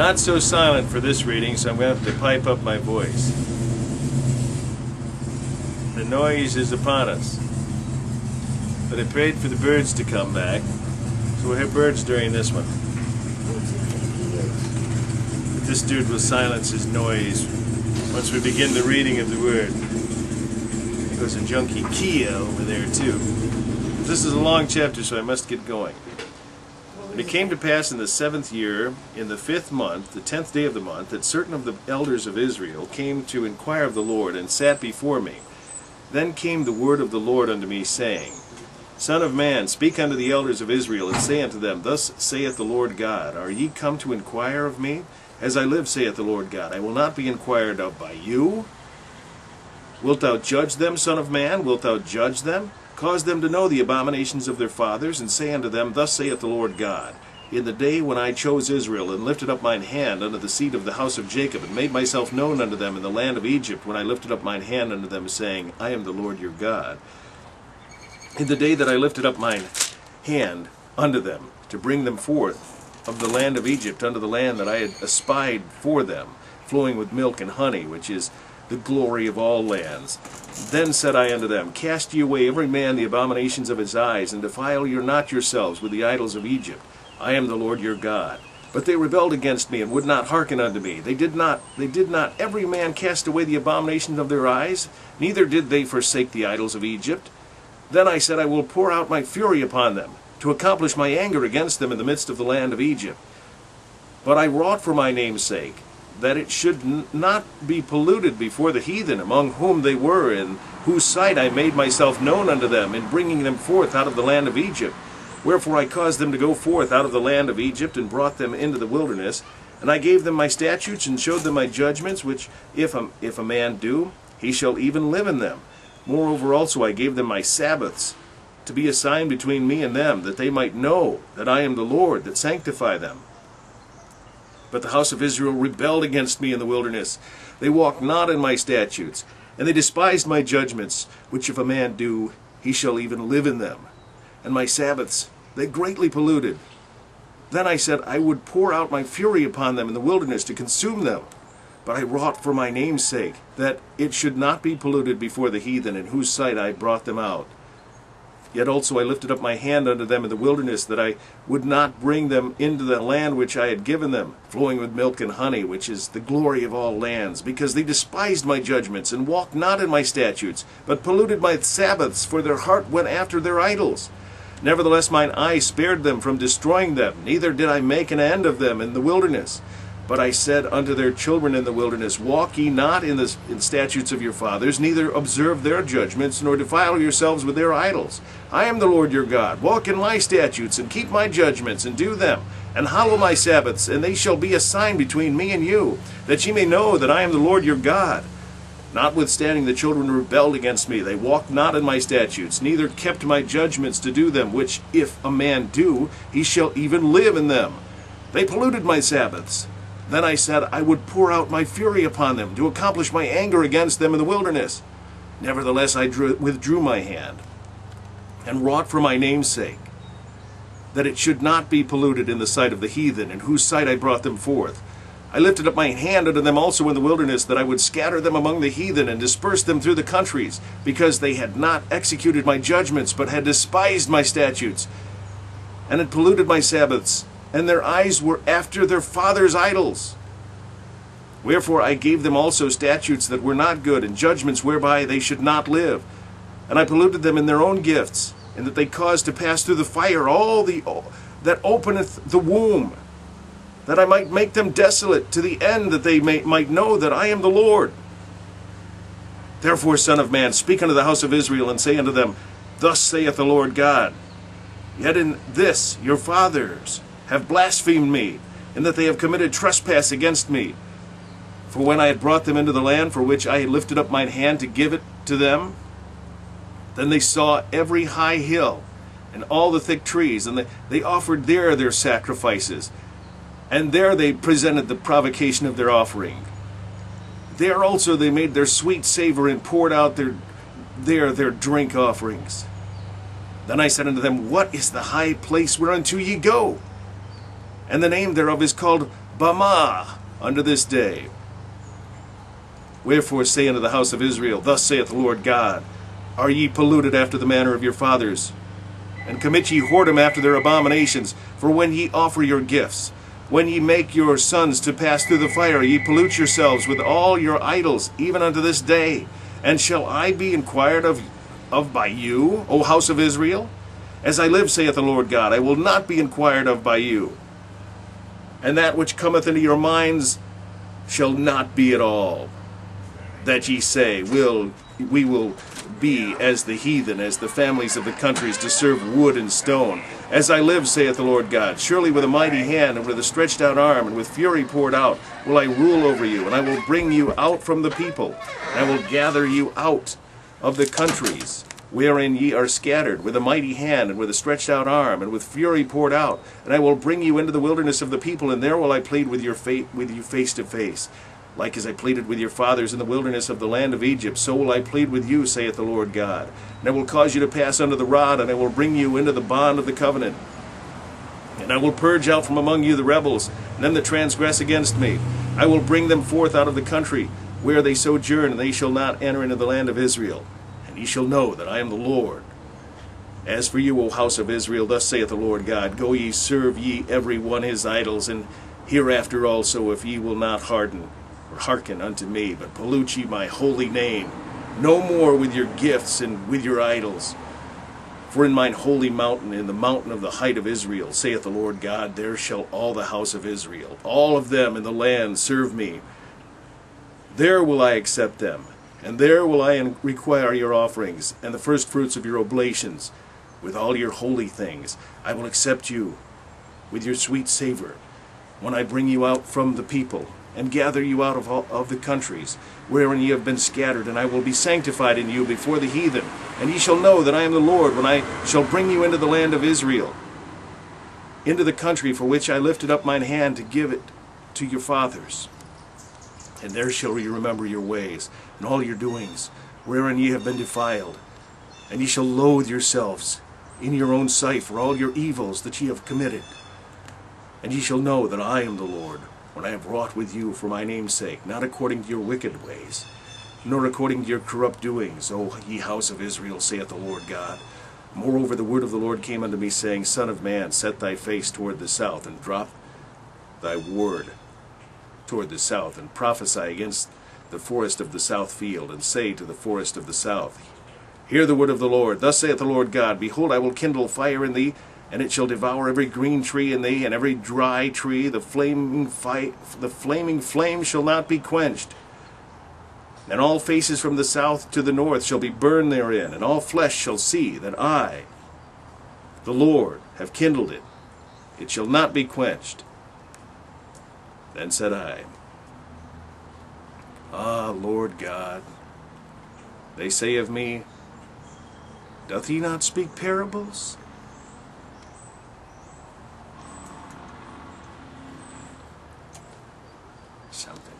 Not so silent for this reading, so I'm going to have to pipe up my voice. The noise is upon us. But I prayed for the birds to come back, so we'll have birds during this one. But this dude will silence his noise once we begin the reading of the Word. There goes a junkie Kia over there too. This is a long chapter, so I must get going. And it came to pass in the 7th year, in the 5th month, the 10th day of the month, that certain of the elders of Israel came to inquire of the Lord, and sat before me. Then came the word of the Lord unto me, saying, Son of man, speak unto the elders of Israel, and say unto them, Thus saith the Lord God, Are ye come to inquire of me? As I live, saith the Lord God, I will not be inquired of by you. Wilt thou judge them, son of man? Wilt thou judge them? Cause them to know the abominations of their fathers, and say unto them, Thus saith the Lord God, In the day when I chose Israel, and lifted up mine hand unto the seed of the house of Jacob, and made myself known unto them in the land of Egypt, when I lifted up mine hand unto them, saying, I am the Lord your God. In the day that I lifted up mine hand unto them, to bring them forth of the land of Egypt unto the land that I had espied for them, flowing with milk and honey, which is the glory of all lands. Then said I unto them, Cast ye away every man the abominations of his eyes, and defile ye not yourselves with the idols of Egypt. I am the Lord your God. But they rebelled against me, and would not hearken unto me. They did not every man cast away the abominations of their eyes, neither did they forsake the idols of Egypt. Then I said, I will pour out my fury upon them, to accomplish my anger against them in the midst of the land of Egypt. But I wrought for my name's sake, that it should not be polluted before the heathen among whom they were, in whose sight I made myself known unto them, in bringing them forth out of the land of Egypt. Wherefore I caused them to go forth out of the land of Egypt, and brought them into the wilderness. And I gave them my statutes, and showed them my judgments, which if a man do, he shall even live in them. Moreover also I gave them my Sabbaths, to be a sign between me and them, that they might know that I am the Lord, that sanctify them. But the house of Israel rebelled against me in the wilderness. They walked not in my statutes, and they despised my judgments, which if a man do, he shall even live in them. And my Sabbaths they greatly polluted. Then I said, I would pour out my fury upon them in the wilderness to consume them. But I wrought for my name's sake, that it should not be polluted before the heathen, in whose sight I brought them out. Yet also I lifted up my hand unto them in the wilderness, that I would not bring them into the land which I had given them, flowing with milk and honey, which is the glory of all lands, because they despised my judgments, and walked not in my statutes, but polluted my Sabbaths, for their heart went after their idols. Nevertheless mine eye spared them from destroying them, neither did I make an end of them in the wilderness. But I said unto their children in the wilderness, Walk ye not in the statutes of your fathers, neither observe their judgments, nor defile yourselves with their idols. I am the Lord your God. Walk in my statutes, and keep my judgments, and do them, and hallow my Sabbaths, and they shall be a sign between me and you, that ye may know that I am the Lord your God. Notwithstanding the children rebelled against me, they walked not in my statutes, neither kept my judgments to do them, which if a man do, he shall even live in them. They polluted my Sabbaths. Then I said, I would pour out my fury upon them, to accomplish my anger against them in the wilderness. Nevertheless I withdrew my hand, and wrought for my name's sake, that it should not be polluted in the sight of the heathen, in whose sight I brought them forth. I lifted up my hand unto them also in the wilderness, that I would scatter them among the heathen, and disperse them through the countries, because they had not executed my judgments, but had despised my statutes, and had polluted my Sabbaths, and their eyes were after their fathers' idols. Wherefore I gave them also statutes that were not good, and judgments whereby they should not live. And I polluted them in their own gifts, and that they caused to pass through the fire all that openeth the womb, that I might make them desolate, to the end that they might know that I am the Lord. Therefore, Son of man, speak unto the house of Israel, and say unto them, Thus saith the Lord God, Yet in this your fathers have blasphemed me, in that they have committed trespass against me. For when I had brought them into the land for which I had lifted up mine hand to give it to them, then they saw every high hill, and all the thick trees, and they offered there their sacrifices, and there they presented the provocation of their offering. There also they made their sweet savor, and poured out their drink offerings. Then I said unto them, What is the high place whereunto ye go? and the name thereof is called Bamah unto this day. Wherefore say unto the house of Israel, Thus saith the Lord God, Are ye polluted after the manner of your fathers? And commit ye whoredom after their abominations? For when ye offer your gifts, when ye make your sons to pass through the fire, ye pollute yourselves with all your idols, even unto this day. And shall I be enquired of by you, O house of Israel? As I live, saith the Lord God, I will not be enquired of by you. And that which cometh into your minds shall not be at all, that ye say, we will be as the heathen, as the families of the countries, to serve wood and stone. As I live, saith the Lord God, surely with a mighty hand, and with a stretched out arm, and with fury poured out, will I rule over you, and I will bring you out from the people, and I will gather you out of the countries wherein ye are scattered, with a mighty hand, and with a stretched out arm, and with fury poured out, and I will bring you into the wilderness of the people, and there will I plead with you face to face. Like as I pleaded with your fathers in the wilderness of the land of Egypt, so will I plead with you, saith the Lord God. And I will cause you to pass under the rod, and I will bring you into the bond of the covenant. And I will purge out from among you the rebels, and them that transgress against me. I will bring them forth out of the country where they sojourn, and they shall not enter into the land of Israel. And ye shall know that I am the Lord. As for you, O house of Israel, thus saith the Lord God, Go ye, serve ye every one his idols, and hereafter also, if ye will not hearken unto me, but pollute ye my holy name, no more with your gifts and with your idols. For in mine holy mountain, in the mountain of the height of Israel, saith the Lord God, there shall all the house of Israel, all of them in the land, serve me. There will I accept them, and there will I require your offerings, and the first fruits of your oblations, with all your holy things. I will accept you with your sweet savor, when I bring you out from the people, and gather you out of the countries wherein ye have been scattered, and I will be sanctified in you before the heathen. And ye shall know that I am the Lord, when I shall bring you into the land of Israel, into the country for which I lifted up mine hand to give it to your fathers. And there shall ye remember your ways, and all your doings, wherein ye have been defiled. And ye shall loathe yourselves in your own sight for all your evils that ye have committed. And ye shall know that I am the Lord, when I have wrought with you for my name's sake, not according to your wicked ways, nor according to your corrupt doings, O ye house of Israel, saith the Lord God. Moreover, the word of the Lord came unto me, saying, Son of man, set thy face toward the south, and drop thy word toward the south, and prophesy against the forest of the south field, and say to the forest of the south, Hear the word of the Lord. Thus saith the Lord God, Behold, I will kindle fire in thee, and it shall devour every green tree in thee, and every dry tree. The flaming flame shall not be quenched. And all faces from the south to the north shall be burned therein, and all flesh shall see that I, the Lord, have kindled it. It shall not be quenched. Then said I, Ah, Lord God, they say of me, Doth he not speak parables? Something.